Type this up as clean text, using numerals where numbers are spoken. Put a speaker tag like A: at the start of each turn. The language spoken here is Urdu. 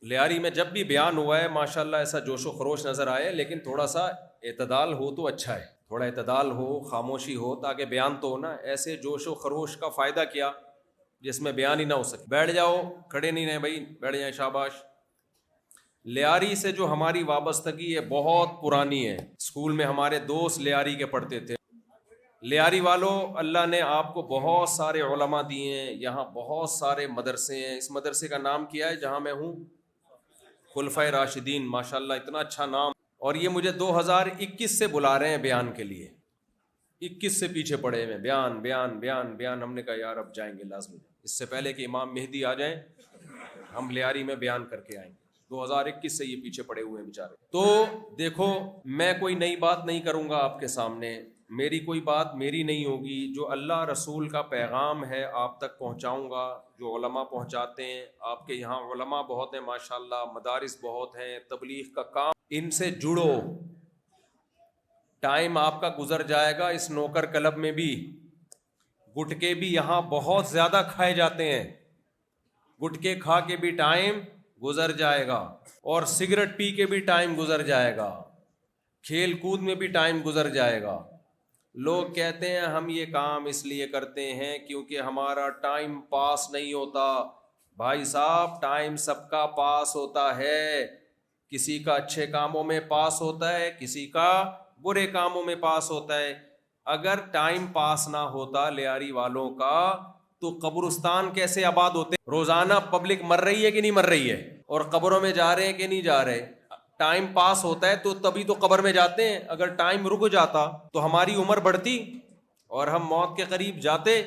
A: لیاری میں جب بھی بیان ہوا ہے ماشاءاللہ ایسا جوش و خروش نظر آئے، لیکن تھوڑا سا اعتدال ہو تو اچھا ہے، تھوڑا اعتدال ہو، خاموشی ہو، تاکہ بیان تو ہونا. ایسے جوش و خروش کا فائدہ کیا جس میں بیان ہی نہ ہو سکے. بیٹھ جاؤ، کھڑے نہیں رہے بھائی، بیٹھ جائیں، شاباش. لیاری سے جو ہماری وابستگی ہے بہت پرانی ہے. اسکول میں ہمارے دوست لیاری کے پڑھتے تھے. لیاری والوں، اللہ نے آپ کو بہت سارے علماء دیے ہیں، یہاں بہت سارے مدرسے ہیں. اس مدرسے کا نام کیا ہے جہاں میں ہوں؟ خلفائے راشدین. ماشاءاللہ اتنا اچھا نام. اور یہ مجھے 2021 سے بلا رہے ہیں بیان کے لیے. 21 سے پیچھے پڑے ہوئے، بیان بیان بیان بیان. ہم نے کہا یار اب جائیں گے لازمی، اس سے پہلے کہ امام مہدی آ جائیں ہم لیاری میں بیان کر کے آئیں گے. 2021 سے یہ پیچھے پڑے ہوئے ہیں بیچارے. تو دیکھو، میں کوئی نئی بات نہیں کروں گا آپ کے سامنے، میری کوئی بات میری نہیں ہوگی. جو اللہ رسول کا پیغام ہے آپ تک پہنچاؤں گا، جو علماء پہنچاتے ہیں. آپ کے یہاں علماء بہت ہیں ماشاءاللہ، مدارس بہت ہیں، تبلیغ کا کام، ان سے جڑو. ٹائم آپ کا گزر جائے گا. اس نوکر کلب میں بھی گٹکے بھی یہاں بہت زیادہ کھائے جاتے ہیں، گٹکے کھا کے بھی ٹائم گزر جائے گا، اور سگریٹ پی کے بھی ٹائم گزر جائے گا، کھیل کود میں بھی ٹائم گزر جائے گا. لوگ کہتے ہیں ہم یہ کام اس لیے کرتے ہیں کیونکہ ہمارا ٹائم پاس نہیں ہوتا. بھائی صاحب، ٹائم سب کا پاس ہوتا ہے. کسی کا اچھے کاموں میں پاس ہوتا ہے، کسی کا برے کاموں میں پاس ہوتا ہے. اگر ٹائم پاس نہ ہوتا لیاری والوں کا تو قبرستان کیسے آباد ہوتے؟ روزانہ پبلک مر رہی ہے کہ نہیں مر رہی ہے؟ اور قبروں میں جا رہے ہیں کہ نہیں جا رہے؟ ٹائم پاس ہوتا ہے تو تبھی تو قبر میں جاتے ہیں. اگر ٹائم رک جاتا تو ہماری عمر بڑھتی اور ہم موت کے قریب جاتے.